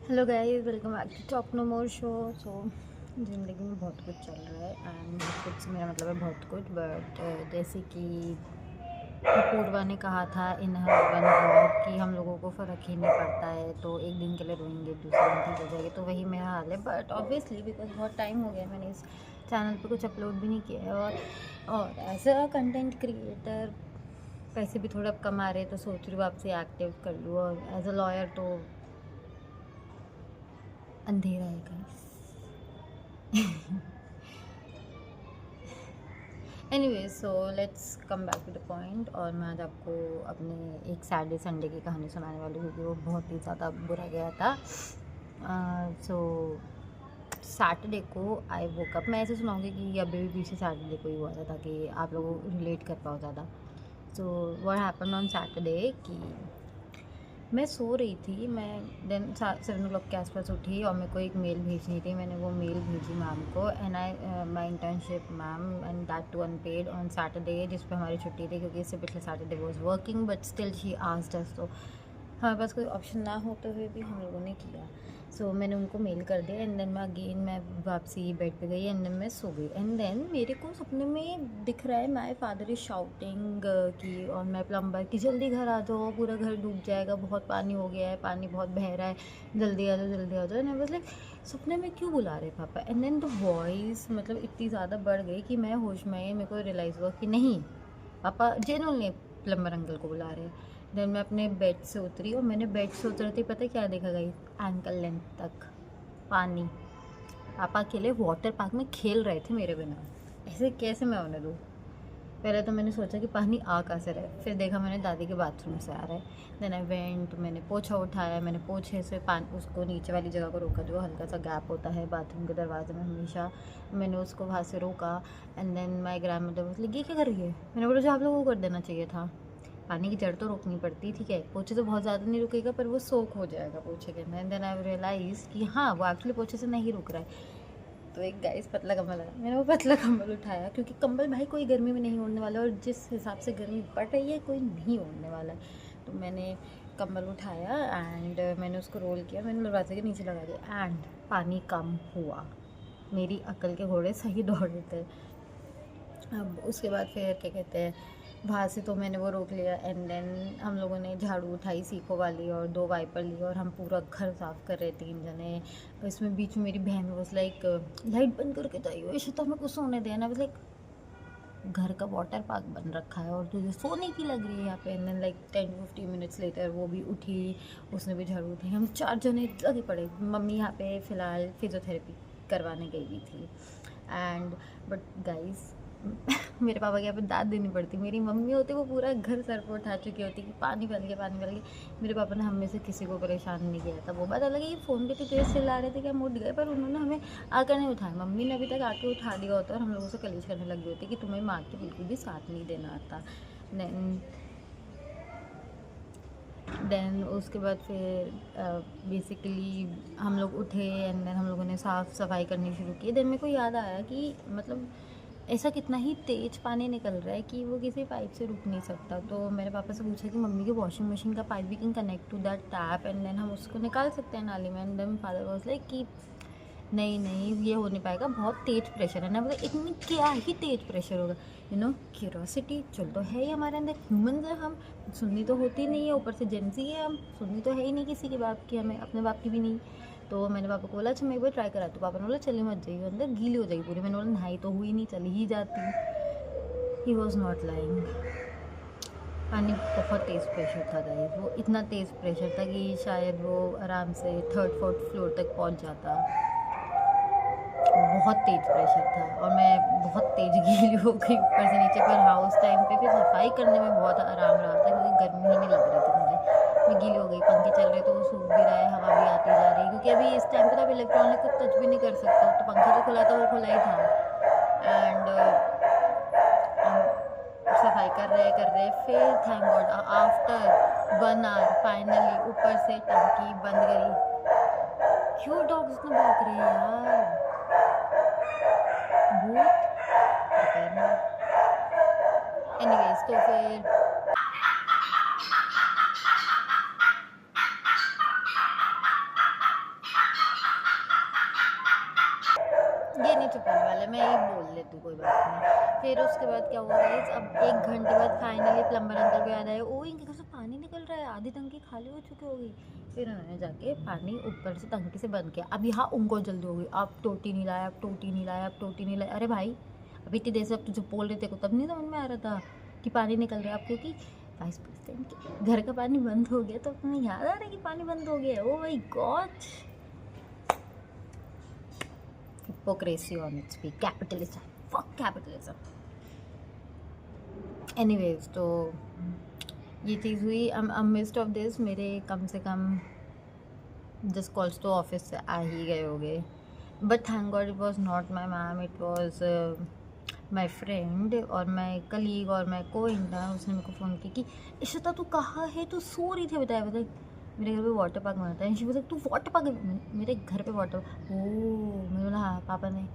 Hello guys, welcome back to talk no more show. So ज़िंदगी में बहुत कुछ चल रहा है एंड कुछ से मेरा मतलब है बहुत कुछ। बट जैसे कि अपूर्वा ने कहा था इन हर वन ब्लॉग कि हम लोगों को फ़र्क ही नहीं पड़ता है, तो एक दिन के लिए रोएंगे दूसरे दिन ठीक हो जाएगी। तो वही मेरा हाल है। बट ऑब्वियसली बिकॉज बहुत टाइम हो गया मैंने इस चैनल पे कुछ अपलोड भी नहीं किया है, और एज अ कंटेंट क्रिएटर पैसे भी थोड़ा कम आ रहे हैं, तो सोच रही हूँ आपसे एक्टिव कर लूँ। और एज अ लॉयर तो अंधेरा है guys. Anyway, so let's come back to the point. और मैं आज आपको अपने एक सैटरडे संडे की कहानी सुनाने वाली हूँ, क्योंकि वो बहुत ही ज़्यादा बुरा गया था। सो सैटरडे को आई वोक अप। मैं ऐसे सुनाऊंगी कि अभी भी पीछे सैटरडे को ही हुआ था, ताकि आप लोग रिलेट कर पाओ ज़्यादा। So what happened on Saturday कि मैं सो रही थी। मैं देन 7 o'clock के आसपास उठी और मेरे को एक मेल भेजनी थी। मैंने वो मेल भेजी मैम को, and I my internship ma'am and that too unpaid on Saturday, जिस पे हमारी छुट्टी थी, क्योंकि इससे पिछले Saturday was working but still she asked us. तो हमारे पास कोई ऑप्शन ना होते हुए भी हम लोगों ने किया। सो मैंने उनको मेल कर दिया एंड देन मैं वापसी बेड पे गई एंड देन मैं सो गई। एंड देन मेरे को सपने में दिख रहा है माय फादर इज़ शाउटिंग कि और मैं प्लम्बर कि जल्दी घर आ जाओ, पूरा घर डूब जाएगा, बहुत पानी हो गया है, पानी बहुत बह रहा है, जल्दी आ जाओ जल्दी आ जाओ। एंड आई वाज लाइक सपने में क्यों बुला रहे पापा। एंड देन द वॉइस मतलब इतनी ज़्यादा बढ़ गई कि मैं होश में आई। मेरे को रियलाइज़ हुआ कि नहीं, पापा जेनुअनली प्लम्बर अंकल को बुला रहे हैं। देन मैं अपने बेड से उतरी और मैंने बेड से उतरते पता क्या देखा गई, एंकल लेंथ तक पानी। पापा अकेले वाटर पार्क में खेल रहे थे मेरे बिना। ऐसे कैसे मैं उन्हें दूँ। पहले तो मैंने सोचा कि पानी आ कहाँ से रहा है, फिर देखा मैंने दादी के बाथरूम से आ रहा है। देन आई वेंट, मैंने पोछा उठाया, मैंने पोछे से पानी उसको नीचे वाली जगह को रोका जो हल्का सा गैप होता है बाथरूम के दरवाजे में हमेशा। मैंने उसको वहाँ से रोका and then my grandmother was like ये क्या कर रही है। मैंने बोला जो आप लोगों को कर देना चाहिए था। पानी की जड़ तो रोकनी पड़ती, ठीक है, पोछे से बहुत ज़्यादा नहीं रुकेगा पर वो सोख हो जाएगा पोछे के अंदर। एंड देन आई रियलाइज़ कि हाँ वो एक्चुअली पोछे से नहीं रुक रहा है। तो एक गाइस पतला कंबल आया, मैंने वो पतला कंबल उठाया, क्योंकि कंबल भाई कोई गर्मी में नहीं ओढ़ने वाला, और जिस हिसाब से गर्मी पड़ रही है कोई नहीं ओढ़ने वाला है। तो मैंने कंबल उठाया एंड मैंने उसको रोल किया, मैंने दरवाजे के नीचे लगा दिया एंड पानी कम हुआ। मेरी अकल के घोड़े सही दौड़े थे। अब उसके बाद फिर क्या कहते हैं, वहाँ से तो मैंने वो रोक लिया एंड देन हम लोगों ने झाड़ू उठाई सीखो वाली और 2 वाइपर ली और हम पूरा घर साफ़ कर रहे 3 जने। इसमें बीच में मेरी बहन वॉज लाइक लाइट बंद करके जाइए इशिता मेरे को सोने देना। वॉज लाइक घर का वाटर पार्क बन रखा है और तुझे सोने की लग रही है यहाँ पे। And then like 10 to 15 minutes later वो भी उठी, उसने भी झाड़ू उठाई, हम 4 जने लगे पड़े। मम्मी यहाँ पे फ़िलहाल फिजियोथेरेपी करवाने गई हुई थी। एंड बट गाइस मेरे पापा के यहाँ पे दाद देनी पड़ती। मेरी मम्मी होती वो पूरा घर सर पर उठा चुकी होती कि पानी फैल गया पानी फैल गया। मेरे पापा ने हम में से किसी को परेशान नहीं किया था। वो बात अलग है, ये फ़ोन पे तो तेज़ चिल्ला रहे थे कि हम उठ गए, पर उन्होंने हमें आकर नहीं उठाया। मम्मी ने अभी तक आके उठा दिया होता और हम लोगों से कलेश करने लगी होती कि तुम्हें माँ के बिल्कुल भी साथ नहीं देना आता। देन उसके बाद फिर बेसिकली हम लोग उठे एंड देन हम लोगों ने साफ़ सफाई करनी शुरू की। देन मेरे को याद आया कि मतलब ऐसा कितना ही तेज़ पानी निकल रहा है कि वो किसी पाइप से रुक नहीं सकता। तो मेरे पापा से पूछा कि मम्मी की वॉशिंग मशीन का pipe we can connect to that tap and then हम उसको निकाल सकते हैं नाली में। And then father was like कि नहीं नहीं ये हो नहीं पाएगा, बहुत तेज़ प्रेशर है ना। मतलब इतनी क्या ही तेज़ प्रेशर होगा, क्यूरोसिटी चल तो है ही हमारे अंदर, ह्यूमंस है हम, सुननी तो होती नहीं है, ऊपर से जेंसी है हम, सुननी तो है ही नहीं किसी की बाप की, हमें अपने बाप की भी नहीं। तो मैंने पापा को बोला अच्छा मैं एक बार ट्राई करा। तो पापा ने बोला चली मत जाइए अंदर, गीली हो जाएगी पूरी। मैंने बोला नहाई तो हुई नहीं, चली ही जाती। He was not lying. पानी बहुत तेज़ प्रेशर था गाइस, वो इतना तेज़ प्रेशर था कि शायद वो आराम से 3rd 4th फ्लोर तक पहुंच जाता। बहुत तेज़ प्रेशर था और मैं बहुत तेज़ गीली हो गई ऊपर से नीचे। पर हाँ उस टाइम पे फिर सफाई करने में बहुत आराम रहा था, क्योंकि गर्मी ही नहीं लग रही थी मुझे। मैं गीली हो गई, पंखे चल रहे तो वो सूख भी रहा है, हवा भी आती जा रही है, क्योंकि अभी इस टाइम पे तो आप इलेक्ट्रॉनिक को टच भी नहीं कर सकते। तो पंखा जो खुला था वो खुला ही था। एंड सफाई कर रहे फिर thank God after 1 hour finally ऊपर से टंकी बंद गई। क्यों डॉग्स ने भौंक रहे हैं यार, भूत दोपहर में। एनीवेज तो फिर लेती हूँ, कोई बात नहीं। फिर उसके बाद क्या हुआ गाइस, अब 1 घंटे बाद फाइनली प्लम्बर अंकल को याद आया, ओ इनके घर से पानी निकल रहा है, आधी टंकी खाली हो चुकी होगी। फिर उन्होंने जाके पानी ऊपर से टंकी से बंद किया। अब यहाँ उनको जल्दी हो गई, अब टोटी नहीं लाया, अब टोटी नहीं लाया, अब टोटी नहीं लाया। अरे भाई अभी इतनी देर से अब तुझे बोल रहे थे को तब नहीं समझ में आ रहा था कि पानी निकल रहा है। अब क्योंकि वाइस प्रेसिडेंट के घर का पानी बंद हो गया तो तुम्हें याद आ रहा है कि पानी बंद हो गया। Oh my God, hypocrisy on its peak, capitalism, fuck capitalism. Anyways, तो ये चीज़ हुई। मिस्ट ऑफ दिस मेरे कम से कम 10 कॉल्स तो ऑफिस से आ ही गए हो गए, but thank God it was not my ma'am, it was my friend और माई कलीग और माई को इंटर्न। उसने मेरे को फ़ोन किया कि इशिता तू कहाँ है, तू सो रही थी, बताया मेरे घर पे वाटर पार्क बनता है। बोला तू वाटर पार्क, मेरे घर पे वाटर, ओ मैंने बोला हाँ, पापा ने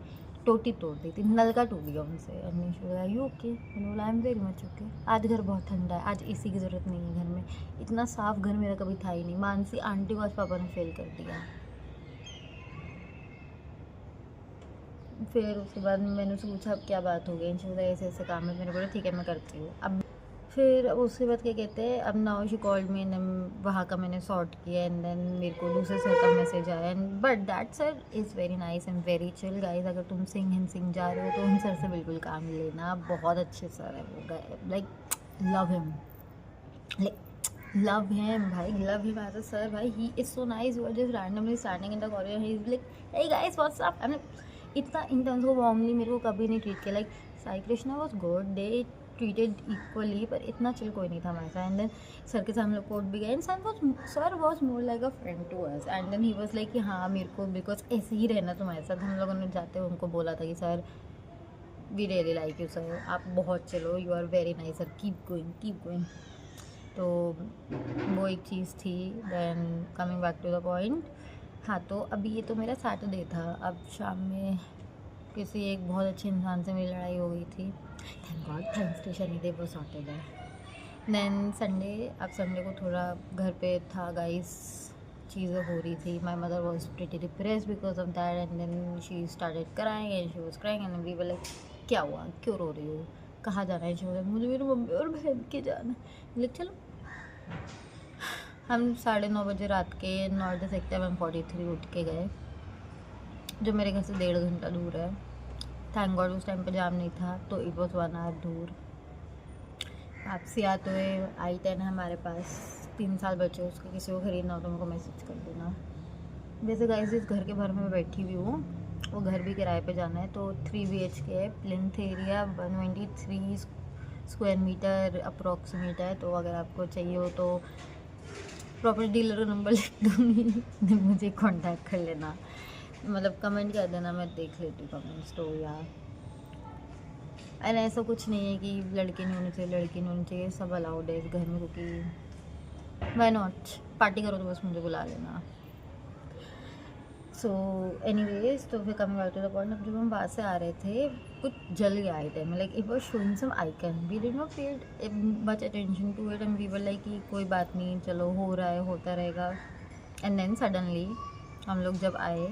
टोटी तोड़ दी थी, नलका टूट गया उनसे। अनिश बोला यू ओके, मैंने बोला I am very much okay. आज घर बहुत ठंडा है, आज एसी की ज़रूरत नहीं है घर में, इतना साफ घर मेरा कभी था ही नहीं। मानसी आंटी को आज पापा ने फेल कर दिया। फिर उसके बाद मैंने उससे पूछा अब क्या बात हो गई, बोला ऐसे ऐसे काम है। मैंने बोला ठीक है मैं करती हूँ। अब फिर उसके बाद क्या कहते हैं, अब now she called me and वहाँ का मैंने सॉर्ट किया एंड देन मेरे को दूसरे सर का मैसेज आया and but that sir is very nice and very chill guys. अगर तुम सिंह जा रहे हो तो उन सर से बिल्कुल काम लेना, बहुत अच्छे सर है वो। Like love him, love him भाई, love him as a sir भाई, he is so nice. You are just randomly standing in the corridor, he is like hey guys what's up, I mean इतना in terms को warmly मेरे को कभी नहीं treat किया। Like Sai Krishna was good, they treated equally, पर इतना chill कोई नहीं था हमारे साथ। एंड देन सर के साथ हम लोग कोर्ट भी गए and sir was more like a friend to us and then he was like कि हाँ मेरे को बिकॉज ऐसे ही रहना तुम्हारे साथ। हम लोगों ने जाते हुए उनको बोला था कि sir we really like you sir, आप बहुत चलो, you are very nice sir, keep going. तो वो एक चीज़ थी। Then coming back to the point, हाँ तो अभी ये तो मेरा सैटरडे था। अब शाम में किसी एक बहुत अच्छे इंसान से मेरी लड़ाई हो गई थी, thank God, thanks to Shanidev वो सॉर्टेड है। देन संडे, अब संडे को थोड़ा घर पे था गाइस, चीज़ें हो रही थी। My mother was pretty depressed because of that and then she started crying and she was crying and we were like क्या हुआ, क्यों रो रही हो, कहाँ जाना है। शी वॉज लाइक मुझे मेरी मम्मी और बहन के जाना है। लाइक चलो। हम 9:30 बजे रात के नॉर्थ सेक्टर 143 उठ के गए, जो मेरे घर से 1.5 घंटा दूर है। थैंक गॉड उस टाइम पे जाम नहीं था, तो इट वॉज 1 आवर दूर। वापसी आते हुए i10 है हमारे पास, 3 साल बचे उसके, किसी को ख़रीदना हो तो मेरे को मैसेज कर देना। वैसे गाइस इस घर के भर में बैठी हुई हूँ, वो घर भी किराए पे जाना है। तो 3 BHK है, plinth area 123 square metre approximate है। तो अगर आपको चाहिए हो तो प्रॉपर्टी डीलर का नंबर लिख दूँगी, मुझे कांटेक्ट कर लेना, मतलब कमेंट कर देना, मैं देख लेती हूँ कमेंट्स। तो यार एंड ऐसा कुछ नहीं है कि लड़के नहीं होने चाहिए, लड़की नहीं होनी चाहिए, सब अलाउड है इस घर में, क्योंकि वाई नॉट, पार्टी करो तो बस मुझे बुला लेना। सो एनीवेज, तो फिर coming back to the point, अब जब हम वहाँ से आ रहे थे कुछ जल गया item, like it was showing some icon, we did not pay much attention to it and we were like कि कोई बात नहीं, चलो हो रहा है, होता रहेगा। एंड देन सडनली हम लोग जब आए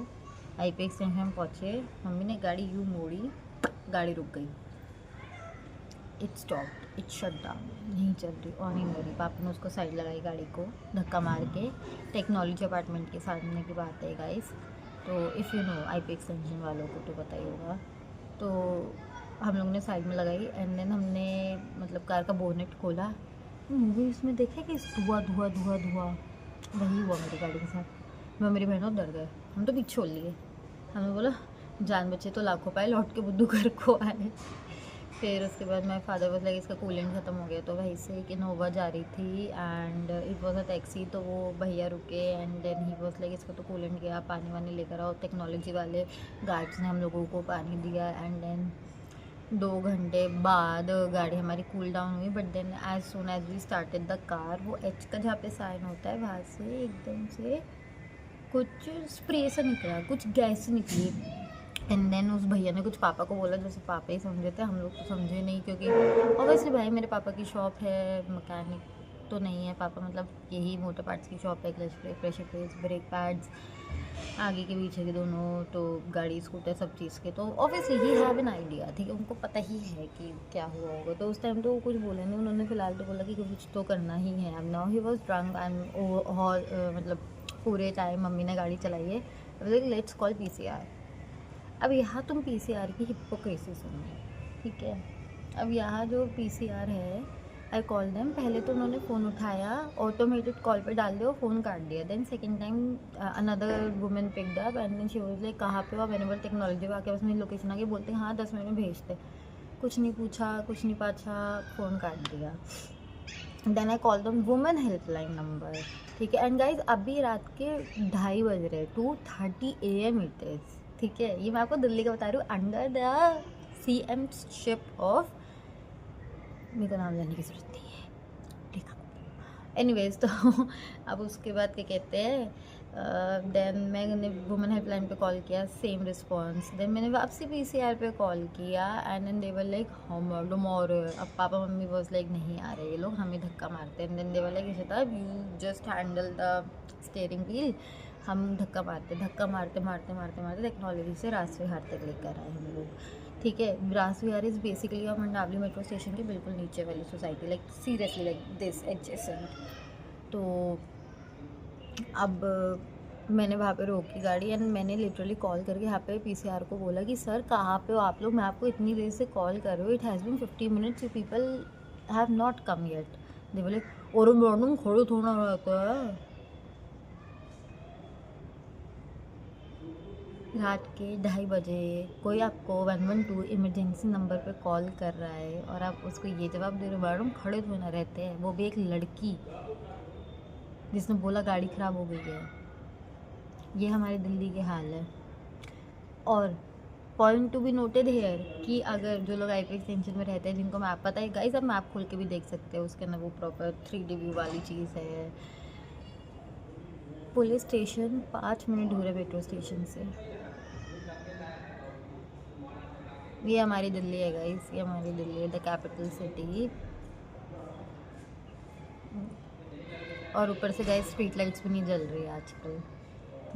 IP एक्सटेंशन पहुँचे, मम्मी ने गाड़ी यूँ मोड़ी, गाड़ी रुक गई, it stop, it shut down, नहीं चल रही और नहीं हो रही। पापा ने उसको साइड लगाई गाड़ी को धक्का मार के। टेक्नोलॉजी अपार्टमेंट के सामने की बात है गाइस, तो if you know IP extension वालों को तो पता ही होगा। तो हम लोग ने साइड में लगाई एंड देन हमने मतलब कार का बोनेट खोला। मूवीज़ में देखा कि धुआं धुआं धुआं धुआं, वही हुआ मेरी गाड़ी के साथ। मैं मेरी बहनों डर गए, हम तो पीछे छोड़ लिए। हमने बोला जान बचे तो लाखों पाए, लौट के बुद्धू घर को आए। फिर उसके बाद मेरे फादर वाज लाइक इसका कूलेंट ख़त्म हो गया। तो वहीं से एक इनोवा जा रही थी and it was a taxi, तो वो भैया रुके and then he was like इसका तो कूलेंट गया, पानी वानी लेकर आओ। टेक्नोलॉजी वाले गार्ड्स ने हम लोगों को पानी दिया एंड देन 2 घंटे बाद गाड़ी हमारी कूल डाउन हुई। But then as soon as we started the car, वो H का जहाँ पे साइन होता है वहाँ से एकदम से कुछ स्प्रे सा निकला, कुछ गैस निकली। एंड देन उस भैया ने कुछ पापा को बोला, जैसे पापा ही समझे थे, हम लोग तो समझे नहीं, क्योंकि ऑब्वियसली भाई मेरे पापा की शॉप है, मैकेनिक तो नहीं है पापा, मतलब यही मोटर पार्ट्स की शॉप है, clutch plate, pressure plates, brake pads, आगे के पीछे के दोनों, तो गाड़ी स्कूटर सब चीज़ के, तो obviously he have an idea, ठीक है, उनको पता ही है कि क्या हुआ होगा। तो उस टाइम तो वो कुछ बोले नहीं, उन्होंने फ़िलहाल तो बोला कि कुछ तो करना ही है। अब now he was drunk and मतलब पूरे टाइम मम्मी ने गाड़ी चलाई है, लाइक लेट्स कॉल PCR। अब यहाँ तुम PCR की हिपोक्रेसी सुनो, ठीक है। अब यहाँ जो PCR है, आई कॉल देम, पहले तो उन्होंने फ़ोन उठाया, ऑटोमेटेड कॉल पे डाल दिया, फ़ोन काट दिया। Then second time another women picked up and then she was like कहाँ पे हो आप, एनिमल टेक्नोलॉजी पे आके बस मेरी लोकेशन आके बोलते हैं हाँ 10 मिनट में भेजते। कुछ नहीं पूछा, कुछ नहीं पाछा, फ़ोन काट दिया। Then I call them women helpline number, ठीक है। एंड गाइज अभी रात के 2:30 बज रहे, 2:30 AM इट इज़, ठीक है। ये मैं आपको दिल्ली का बता रही हूँ, under the CM ship of, मेरे को नाम लेने की जरूरत नहीं है, ठीक है। एनीवेज तो अब उसके बाद क्या कहते हैं, देन मैंने वुमेन हेल्पलाइन पे कॉल किया, सेम रिस्पॉन्स। देन मैंने वापसी PCR पे कॉल किया and then they were like how madam, और अब पापा मम्मी वॉज लाइक नहीं आ रहे ये लोग, हमें धक्का मारते हैं। Then they were like Ishita you just handle the steering wheel, हम धक्का मारते मारते मारते मारते मारते टेक्नोलॉजी से राजविहार तक लेकर आए हम लोग, ठीक है। राजविहार इज़ बेसिकली और मंडावली मेट्रो स्टेशन के बिल्कुल नीचे वाली society, like seriously like this adjacent. तो अब मैंने वहाँ पे रोकी गाड़ी एंड मैंने लिटरली कॉल करके यहाँ पे PCR को बोला कि सर कहाँ पे हो आप लोग, मैं आपको इतनी देर से कॉल कर रही हूँ, it has been 50 minutes, you people have not come yet. दे बोले और मैडम खड़े थोड़ा रहता है। रात के 2:30 बजे कोई आपको 112 इमरजेंसी नंबर पे कॉल कर रहा है और आप उसको ये जवाब दे रहे हो मैडम खड़े तो ना रहते हैं, वो भी एक लड़की जिसने बोला गाड़ी ख़राब हो गई है। ये हमारे दिल्ली के हाल है। और point to be noted here कि अगर जो लोग IP एक्सटेंशन में रहते हैं जिनको मैप पता है, गाइस आप मैप खोल के भी देख सकते हो, उसके अंदर वो प्रॉपर 3D व्यू वाली चीज़ है। पुलिस स्टेशन 5 मिनट दूर है मेट्रो स्टेशन से। ये हमारी दिल्ली है गाइस, ये हमारी दिल्ली है, द कैपिटल सिटी। और ऊपर से गाइस स्ट्रीट लाइट्स भी नहीं जल रही है आजकल।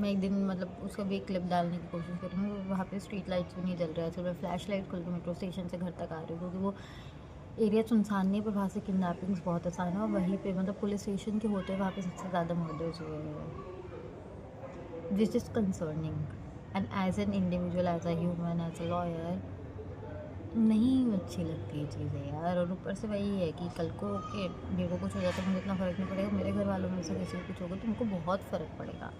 मैं एक दिन मतलब उसका भी एक क्लिप डालने की कोशिश करूँगी, वहाँ पे स्ट्रीट लाइट्स भी नहीं जल रही है आजकल। मैं फ्लैश लाइट खोल के मेट्रो स्टेशन से घर तक आ रही हूँ क्योंकि वो एरिया सुनसान नहीं है, पर वहाँ से किडनैपिंग्स बहुत आसान है। और वहीं पे मतलब पुलिस स्टेशन के होते वहाँ पे सबसे ज़्यादा मर्डर्स हुए हैं, which is concerning. And as an individual, as a human, as a lawyer, नहीं अच्छी लगती ये चीज़ें यार। और ऊपर से वही है कि कल को के मेरे को कुछ हो जाता है मुझे इतना फ़र्क नहीं पड़ेगा, मेरे घर वालों में से किसी को कुछ होगा तो उनको बहुत फ़र्क पड़ेगा।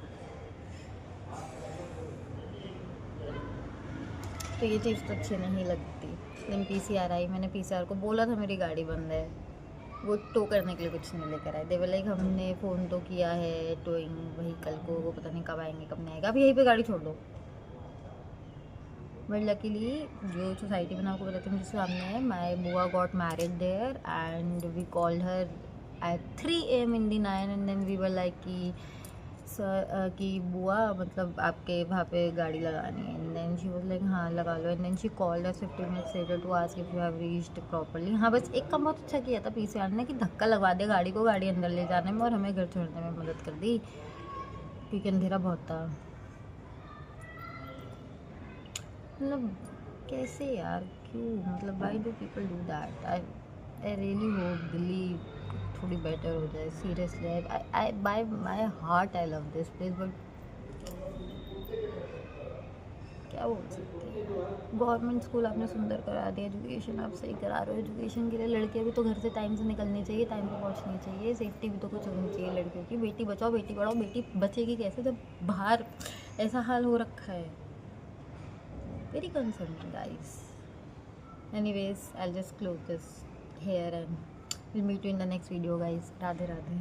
तो ये चीज़ तो अच्छी नहीं लगती। दिन PCR आई, मैंने PCR को बोला था मेरी गाड़ी बंद है, वो टो करने के लिए कुछ नहीं लेकर आए। दे वर लाइक हमने फ़ोन तो किया है टोइंग व्हीकल को, वो पता नहीं कब आएंगे कब नहीं आएगा, अब यहीं पे गाड़ी छोड़ दो। बट लकीली जो सोसाइटी में आपको बताती हूँ जिसके सामने है, माई बुआ got married there and we called her at 3 AM in the night and then we were like कि सर कि बुआ मतलब आपके वहाँ पे गाड़ी लगानी है। And then she was like हाँ लगा लो। And then she called us 50 minutes later to ask if you have reached properly. हाँ बस एक काम बहुत अच्छा किया था PCR ने कि धक्का लगवा दिया गाड़ी को, गाड़ी अंदर ले जाने में और हमें घर छोड़ने में मदद कर दी क्योंकि अंधेरा बहुत था। मतलब कैसे यार, क्यों, मतलब why do people do that. I really hope Delhi थोड़ी बेटर हो जाए, seriously. I bye my heart I love this place, but क्या बोल सकते हैं। गवर्नमेंट स्कूल आपने सुंदर करा दिया, एजुकेशन आप सही करा रहे हो, एजुकेशन के लिए लड़कियां भी तो घर से टाइम से निकलनी चाहिए, टाइम पे पहुंचनी चाहिए, सेफ्टी भी तो कुछ होनी चाहिए लड़कियों की। बेटी बचाओ बेटी पढ़ाओ, बेटी बचेगी कैसे जब बाहर ऐसा हाल हो रखा है। Very concerning guys. Anyways, I'll just close this here and we'll meet you in the next video guys. Radhe Radhe.